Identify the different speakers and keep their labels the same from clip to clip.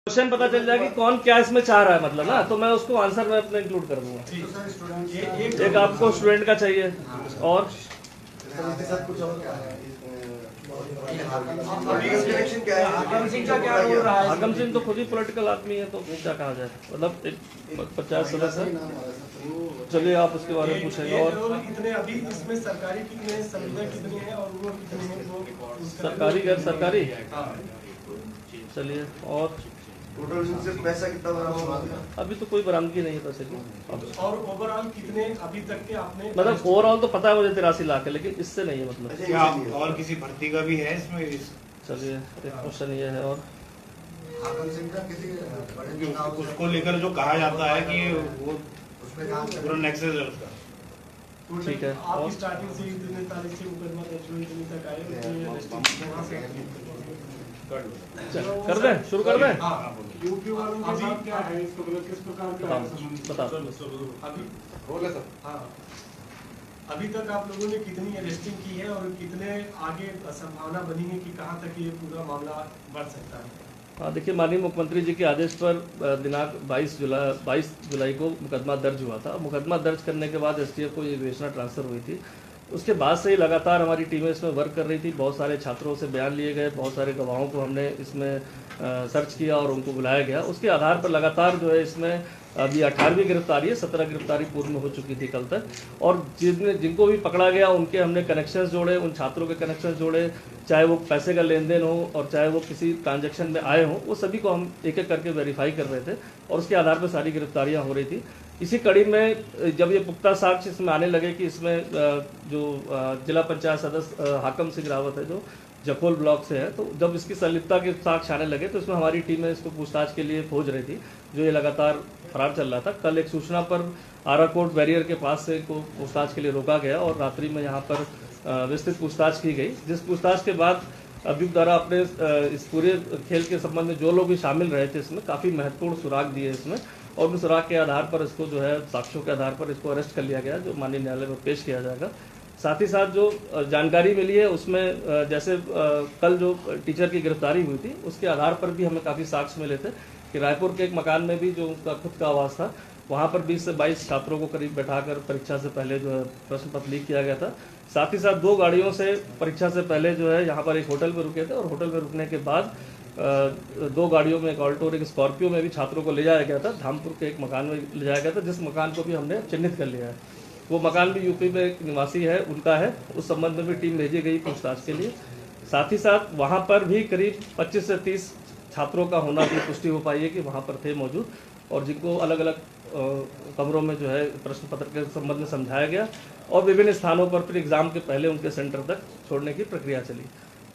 Speaker 1: Question पता चल जाएगा कि कौन क्या इसमें चाह रहा है, मतलब ना, तो मैं उसको आंसर में अपने इंक्लूड कर दूंगा। एक आपको स्टूडेंट का चाहिए और हाकम सिंह तो खुद ही पॉलिटिकल आदमी है, तो क्या कहा जाए, मतलब एक 50 सदस्य है। चलिए आप उसके बारे में पूछेंगे। और
Speaker 2: कितने अभी इसमें सरकारी कितने, संविदा कितनी है और वो कितने हैं, वो
Speaker 1: सरकारी गैर सरकारी, चलिए। और
Speaker 3: टोटल से पैसा कितना बरामद?
Speaker 1: अभी तो कोई बरामदगी नहीं है पैसे की।
Speaker 2: और ओवरऑल कितने अभी तक के आपने,
Speaker 1: मतलब ओवरऑल तो पता है मुझे 83 लाख है, लेकिन इससे नहीं है मतलब।
Speaker 4: क्या और किसी भर्ती का भी है इसमें?
Speaker 1: चलिए एक क्वेश्चन ये है। और
Speaker 3: हाकम सिंह का किसी
Speaker 4: उसको लेकर जो कहा जाता है कि वो पूरा नेक्सस है उसका।
Speaker 1: ठीक है।
Speaker 2: आप स्टार्टिंग से इतने तारीख से मुकदमा दर्ज हुई इतने तक आए,
Speaker 1: कर दें, शुरू कर दें।
Speaker 2: यूपी वालों के साथ क्या है, इसको मतलब किस प्रकार का
Speaker 1: बता
Speaker 2: अभी बोले सर? हाँ, अभी तक आप लोगों ने कितनी अरेस्टिंग की है और कितने आगे संभावना बनी है कि कहाँ तक ये पूरा मामला बढ़ सकता है?
Speaker 1: हाँ, देखिए, माननीय मुख्यमंत्री जी के आदेश पर दिनांक 22 जुलाई को मुकदमा दर्ज हुआ था। मुकदमा दर्ज करने के बाद एसटीएफ को ये विवेचना ट्रांसफर हुई थी। उसके बाद से ही लगातार हमारी टीमें इसमें वर्क कर रही थी। बहुत सारे छात्रों से बयान लिए गए, बहुत सारे गवाहों को हमने इसमें सर्च किया और उनको बुलाया गया। उसके आधार पर लगातार जो है इसमें अभी 18वीं गिरफ्तारी है, 17 गिरफ्तारी पूर्व में हो चुकी थी कल तक। और जिनको भी पकड़ा गया उनके हमने कनेक्शंस जोड़े, उन छात्रों के कनेक्शंस जोड़े, चाहे वो पैसे का लेन देन हो और चाहे वो किसी ट्रांजैक्शन में आए हों, वो सभी को हम एक एक करके वेरीफाई कर रहे थे और उसके आधार पर सारी गिरफ्तारियाँ हो रही थी। इसी कड़ी में जब ये पुख्ता साक्ष्य इसमें आने लगे कि इसमें जो जिला पंचायत सदस्य हाकम सिंह रावत है जो जखोल ब्लॉक से है, तो जब इसकी संलिप्तता के साक्ष्य आने लगे तो इसमें हमारी टीमें इसको पूछताछ के लिए खोज रही थी, जो ये लगातार फरार चल रहा था। कल एक सूचना पर आराकोट बैरियर के पास से को पूछताछ के लिए रोका गया और रात्रि में यहाँ पर विस्तृत पूछताछ की गई, जिस पूछताछ के बाद अभियुक्त द्वारा अपने इस पूरे खेल के संबंध में जो लोग भी शामिल रहे थे इसमें काफ़ी महत्वपूर्ण सुराग दिए इसमें, और उस सुराग के आधार पर इसको जो है साक्ष्यों के आधार पर इसको अरेस्ट कर लिया गया, जो माननीय न्यायालय में पेश किया जाएगा। साथ ही साथ जो जानकारी मिली है उसमें जैसे कल जो टीचर की गिरफ्तारी हुई थी उसके आधार पर भी हमें काफ़ी साक्ष्य मिले थे कि रायपुर के एक मकान में भी जो उनका खुद का आवास था, वहाँ पर 20 से 22 छात्रों को करीब बैठाकर परीक्षा से पहले जो है प्रश्न पत्र लीक किया गया था। साथ ही साथ 2 गाड़ियों से परीक्षा से पहले जो है यहाँ पर एक होटल में रुके थे और होटल में रुकने के बाद 2 गाड़ियों में, एक ऑल्टो और एक स्कॉर्पियो में भी छात्रों को ले जाया गया था। धामपुर के एक मकान में ले जाया गया था, जिस मकान को भी हमने चिन्हित कर लिया है। वो मकान भी यूपी में एक निवासी है, उनका है। उस संबंध में भी टीम भेजी गई पूछताछ के लिए। साथ ही साथ वहाँ पर भी करीब 25 से 30 छात्रों का होना भी पुष्टि हो पाई है कि वहाँ पर थे मौजूद, और जिनको अलग अलग कमरों में जो है प्रश्न पत्र के संबंध में समझाया गया और विभिन्न स्थानों पर फिर एग्जाम के पहले उनके सेंटर तक छोड़ने की प्रक्रिया चली।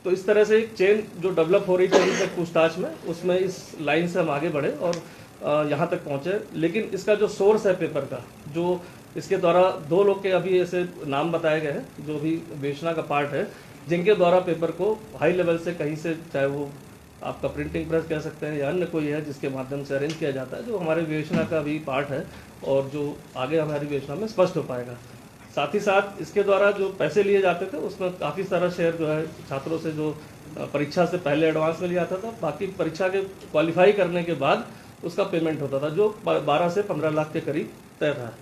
Speaker 1: तो इस तरह से एक चेन जो डेवलप हो रही थी अभी तक पूछताछ में, उसमें इस लाइन से हम आगे बढ़े और यहाँ तक पहुँचे। लेकिन इसका जो सोर्स है पेपर का, जो इसके द्वारा 2 लोग के अभी ऐसे नाम बताए गए हैं जो भी विवेचना का पार्ट है, जिनके द्वारा पेपर को हाई लेवल से कहीं से, चाहे वो आपका प्रिंटिंग प्रेस कह सकते हैं या अन्य कोई है जिसके माध्यम से अरेंज किया जाता है, जो हमारे विवेचना का भी पार्ट है और जो आगे हमारी विवेचना में स्पष्ट हो पाएगा। साथ ही साथ इसके द्वारा जो पैसे लिए जाते थे उसमें काफ़ी सारा शेयर जो है छात्रों से जो परीक्षा से पहले एडवांस में लिया जाता था, बाकी परीक्षा के क्वालिफाई करने के बाद उसका पेमेंट होता था, जो 12 से 15 लाख के करीब तय था।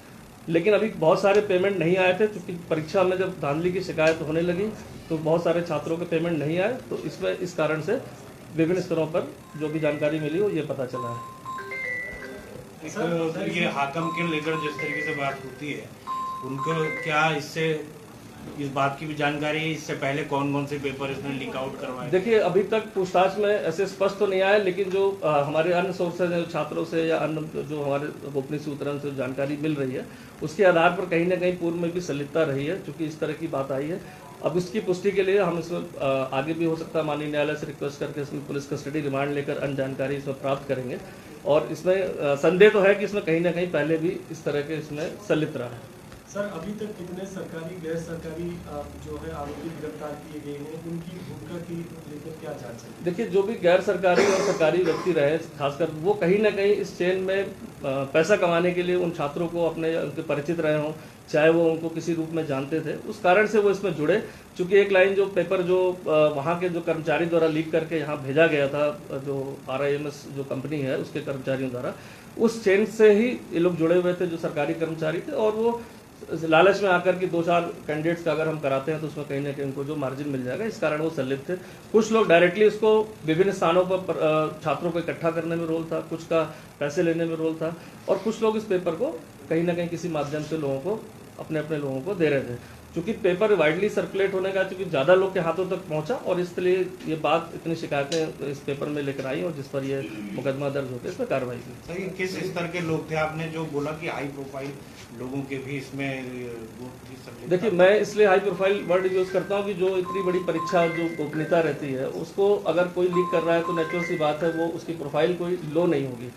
Speaker 1: लेकिन अभी बहुत सारे पेमेंट नहीं आए थे, क्योंकि परीक्षा में जब धांधली की शिकायत होने लगी तो बहुत सारे छात्रों के पेमेंट नहीं आए। तो इसमें इस कारण से विभिन्न स्तरों पर जो भी जानकारी मिली हो ये पता चला है।
Speaker 4: ये हाकम के लेकर जिस तरीके से बात होती है, उनको क्या इससे इस बात की भी जानकारी है इससे पहले कौन कौन से पेपर इसने लीक आउट करवाए?
Speaker 1: देखिए, अभी तक पूछताछ में ऐसे स्पष्ट तो नहीं आया, लेकिन जो हमारे अन्य सोर्सेज हैं, छात्रों से या अन्य जो हमारे गोपनीय सूत्रों से जानकारी मिल रही है, उसके आधार पर कहीं ना कहीं पूर्व में भी संलिप्तता रही है, चूंकि इस तरह की बात आई है। अब इसकी पुष्टि के लिए हम इसमें आगे भी हो सकता है माननीय न्यायालय से रिक्वेस्ट करके इसमें पुलिस कस्टडी रिमांड लेकर अन्य जानकारी इसमें प्राप्त करेंगे। और इसमें संदेह तो है कि इसमें कहीं ना कहीं पहले भी इस तरह के इसमें संलिप्त रहा है।
Speaker 2: सर अभी तक कितने सरकारी गैर सरकारी जो है आरोपी गिरफ्तार किए गए हैं, उनकी भूमिका की लेकर क्या जांच है?
Speaker 1: देखिए, जो भी गैर सरकारी और सरकारी व्यक्ति रहे, खासकर वो कहीं ना कहीं इस चेन में पैसा कमाने के लिए उन छात्रों को अपने उनके परिचित रहे हों, चाहे वो उनको किसी रूप में जानते थे, उस कारण से वो इसमें जुड़े। चूंकि एक लाइन जो पेपर जो वहाँ के जो कर्मचारी द्वारा लीक करके यहाँ भेजा गया था, जो RIMS जो कंपनी है उसके कर्मचारियों द्वारा, उस चेन से ही ये लोग जुड़े हुए थे जो सरकारी कर्मचारी थे। और वो लालच में आकर के 2-4 कैंडिडेट्स का अगर हम कराते हैं तो उसमें कहीं ना कहीं उनको जो मार्जिन मिल जाएगा, इस कारण वो संलिप्त थे। कुछ लोग डायरेक्टली इसको विभिन्न स्थानों पर छात्रों को इकट्ठा करने में रोल था, कुछ का पैसे लेने में रोल था, और कुछ लोग इस पेपर को कहीं ना कहीं किसी माध्यम से लोगों को अपने अपने लोगों को दे रहे थे। चूंकि पेपर वाइडली सर्कुलेट होने का चूंकि ज़्यादा लोग के हाथों तक पहुंचा, और इसलिए ये बात इतनी शिकायतें इस पेपर में लेकर आई और जिस पर ये मुकदमा दर्ज होकर इस पर कार्रवाई की।
Speaker 4: सर, ये किस स्तर के लोग थे? आपने जो बोला कि हाई प्रोफाइल लोगों के भी इसमें
Speaker 1: देखिए, मैं इसलिए हाई प्रोफाइल वर्ड यूज करता हूँ कि जो इतनी बड़ी परीक्षा जो गोपनीयता रहती है, उसको अगर कोई लीक कर रहा है तो नेचुरल सी बात है वो उसकी प्रोफाइल कोई लो नहीं होगी।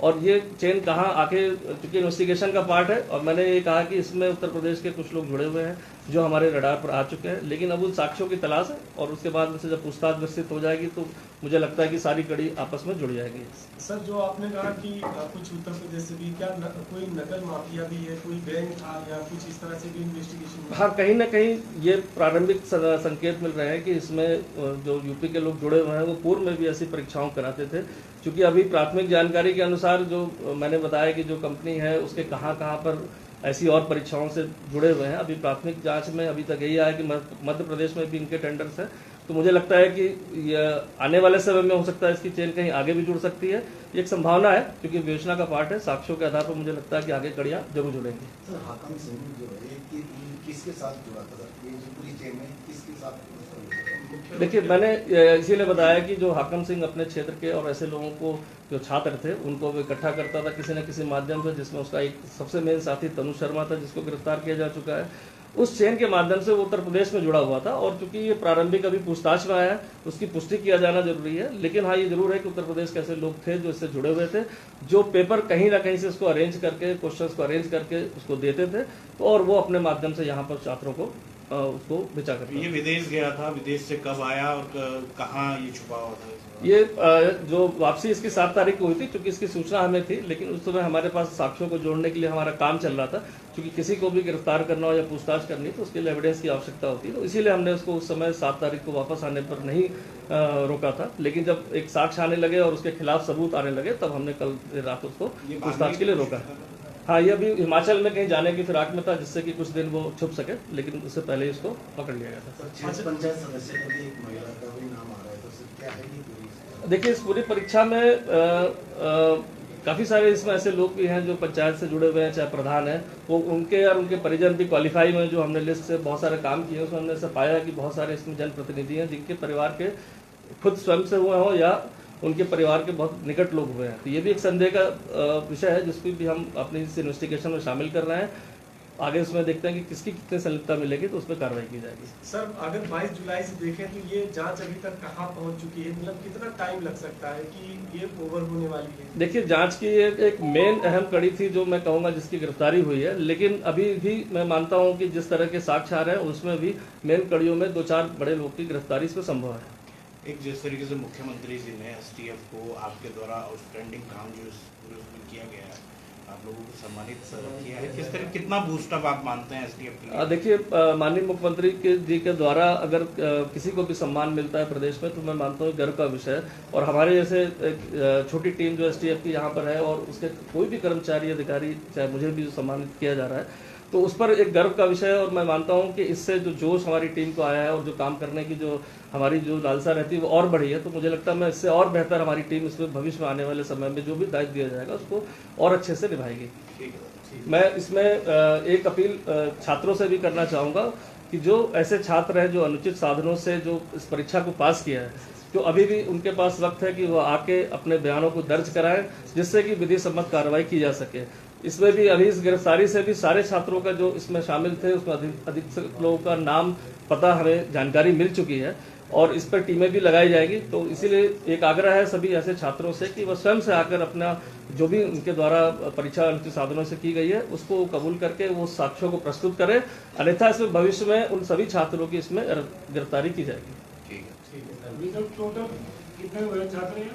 Speaker 1: और ये चेन कहाँ आके, चूंकि इन्वेस्टिगेशन का पार्ट है, और मैंने ये कहा कि इसमें उत्तर प्रदेश के कुछ लोग जुड़े हुए हैं जो हमारे रडार पर आ चुके हैं, लेकिन अब उन साक्ष्यों की तलाश है, और उसके बाद उनसे जब पूछताछ विस्तृत हो जाएगी तो मुझे लगता है कि सारी कड़ी आपस में जुड़ जाएगी।
Speaker 2: सर, जो आपने कहा कि कुछ उत्तर प्रदेश से भी क्या कोई नकल माफिया भी है, कोई गैंग था या कुछ इस तरह से भी इन्वेस्टिगेशन?
Speaker 1: हाँ, कहीं ना कहीं ये प्रारंभिक संकेत मिल रहे हैं कि इसमें जो यूपी के लोग जुड़े हुए हैं वो पूर्व में भी ऐसी परीक्षाओं कराते थे। क्योंकि अभी प्राथमिक जानकारी के अनुसार जो मैंने बताया कि जो कंपनी है उसके कहाँ पर ऐसी और परीक्षाओं से जुड़े हुए हैं, अभी प्राथमिक जांच में अभी तक यही आया कि मध्य प्रदेश में भी इनके टेंडर्स हैं। तो मुझे लगता है कि आने वाले समय में हो सकता है इसकी चेन कहीं आगे भी जुड़ सकती है, ये एक संभावना है, क्योंकि विवेचना का पार्ट है। साक्ष्यों के आधार पर मुझे लगता है कि आगे कड़ियां जरूर जुड़ेंगी।
Speaker 3: सर, हाकम सिंह जो है कि किसके साथ जुड़ा था सर? ये जो पूरी चेन है किसके साथ?
Speaker 1: देखिए, मैंने इसीलिए बताया कि जो हाकम सिंह अपने क्षेत्र के और ऐसे लोगों को जो छात्र थे उनको वो इकट्ठा करता था किसी न किसी माध्यम से, जिसमें उसका एक सबसे मेन साथी तनु शर्मा था जिसको गिरफ्तार किया जा चुका है। उस चेन के माध्यम से वो उत्तर प्रदेश में जुड़ा हुआ था, और चूंकि ये प्रारंभिक अभी पूछताछ में आया है उसकी पुष्टि किया जाना जरूरी है। लेकिन हाँ, ये जरूर है कि उत्तर प्रदेश के ऐसे लोग थे जो इससे जुड़े हुए थे, जो पेपर कहीं ना कहीं से इसको अरेंज करके, क्वेश्चंस को अरेंज करके उसको देते थे, और वो अपने माध्यम से यहाँ पर छात्रों को उसको बेचा करता।
Speaker 4: ये विदेश गया था, विदेश से कब आया और कहाँ ये छुपा हुआ था?
Speaker 1: ये जो वापसी इसकी 7 तारीख को हुई थी, क्योंकि इसकी सूचना हमें थी, लेकिन उस समय हमारे पास साक्ष्यों को जोड़ने के लिए हमारा काम चल रहा था। क्योंकि किसी को भी गिरफ्तार करना हो या पूछताछ करनी तो उसके लिए एविडेंस की आवश्यकता होती है, तो इसीलिए हमने उसको उस समय 7 तारीख को वापस आने पर नहीं रोका था। लेकिन जब एक साक्ष्य आने लगे और उसके खिलाफ सबूत आने लगे, तब हमने कल रात उसको पूछताछ के लिए रोका। हाँ, ये अभी हिमाचल में कहीं जाने की फिराक में था, जिससे कि कुछ दिन वो छुप सके, लेकिन उससे पहले इसको पकड़ लिया गया था।
Speaker 3: सर, पंचायत सदस्य का भी एक महिला का भी नाम आ रहा है, तो सर क्या है ये पूरी?
Speaker 1: देखिए, इस पूरी परीक्षा में काफ़ी सारे इसमें ऐसे लोग भी हैं जो पंचायत से जुड़े हुए हैं, चाहे प्रधान हैं, वो उनके और उनके परिजन भी क्वालिफाई में, जो हमने लिस्ट से बहुत सारे काम किए उसमें हमने ऐसा पाया कि बहुत सारे इसमें जनप्रतिनिधि हैं जिनके परिवार के खुद स्वयं से हुए हों या उनके परिवार के बहुत निकट लोग हुए हैं। तो ये भी एक संदेह का विषय है जिसको भी हम अपनी इस इन्वेस्टिगेशन में शामिल कर रहे हैं। आगे उसमें देखते हैं कि किसकी कितनी संलिप्तता मिलेगी तो उस पर कार्रवाई की जाएगी।
Speaker 2: सर, अगर 22 जुलाई से देखें तो ये जांच अभी तक कहां पहुंच चुकी है? मतलब कितना टाइम लग सकता है कि ये ओवर होने वाली है?
Speaker 1: देखिए, जांच की एक मेन अहम कड़ी थी जो मैं कहूँगा जिसकी गिरफ्तारी हुई है, लेकिन अभी भी मैं मानता हूँ कि जिस तरह के साक्ष्य आ रहे हैं उसमें भी मेन कड़ियों में 2-4 बड़े लोगों की गिरफ्तारी इसमें संभव है।
Speaker 4: एक जिस तरीके से मुख्यमंत्री जी ने STF को आपके द्वारा आउटस्टैंडिंग काम जो पूरे उसमें किया गया है, आप लोगों को सम्मानित किया है, किस तरह कितना बूस्टअप आप मानते हैं STF के लिए?
Speaker 1: देखिए, माननीय मुख्यमंत्री जी के द्वारा अगर किसी को भी सम्मान मिलता है प्रदेश में तो मैं मानता हूँ गर्व का विषय है। और हमारे जैसे छोटी टीम जो STF की यहाँ पर है और उसके कोई भी कर्मचारी अधिकारी, चाहे मुझे भी सम्मानित किया जा रहा है, तो उस पर एक गर्व का विषय है। और मैं मानता हूं कि इससे जो जोश हमारी टीम को आया है और जो काम करने की जो हमारी जो लालसा रहती है वो और बढ़ी है। तो मुझे लगता है मैं इससे और बेहतर हमारी टीम इसमें भविष्य में आने वाले समय में जो भी दायित्व दिया जाएगा उसको और अच्छे से निभाएगी। मैं इसमें एक अपील छात्रों से भी करना चाहूँगा कि जो ऐसे छात्र हैं जो अनुचित साधनों से जो इस परीक्षा को पास किया है, तो अभी भी उनके पास वक्त है कि वो आके अपने बयानों को दर्ज कराएं, जिससे कि विधि सम्मत कार्रवाई की जा सके। इसमें भी अभी इस गिरफ्तारी से भी सारे छात्रों का जो इसमें शामिल थे उसमें अधिक लोगों का नाम, पता हमें जानकारी मिल चुकी है। और इस पर टीमें भी लगाई जाएगी। तो इसीलिए एक आग्रह है सभी ऐसे छात्रों से कि वह स्वयं से आकर अपना जो भी उनके द्वारा परीक्षा साधनों से की गई है उसको कबूल करके वो साक्ष्यों को प्रस्तुत करें, अन्यथा इसमें भविष्य में उन सभी छात्रों की इसमें गिरफ्तारी की जाएगी।
Speaker 4: ठीक है।
Speaker 2: ठीक है। अभी तक टोटल कितने छात्र हैं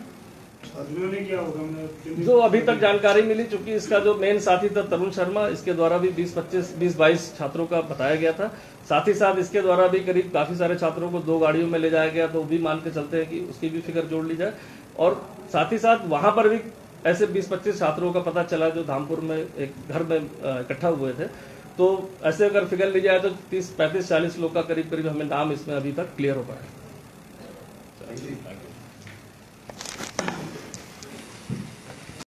Speaker 2: जिन्होंने क्या होगा?
Speaker 1: जो अभी तक जानकारी मिली, चूंकि इसका जो मेन साथी था तरुण शर्मा, इसके द्वारा भी 20-22 छात्रों का बताया गया था। साथ ही साथ इसके द्वारा भी करीब काफी सारे छात्रों को 2 गाड़ियों में ले जाया गया, तो भी मान के चलते हैं कि उसकी भी फिगर जोड़ ली जाए। और साथ ही साथ वहां पर भी ऐसे 20-25 छात्रों का पता चला जो धामपुर में एक घर में इकट्ठा हुए थे। तो ऐसे अगर फिगर ली जाए तो 30-35-40 लोग का करीब करीब हमें नाम इसमें अभी तक क्लियर हो पाया।
Speaker 4: Thank you.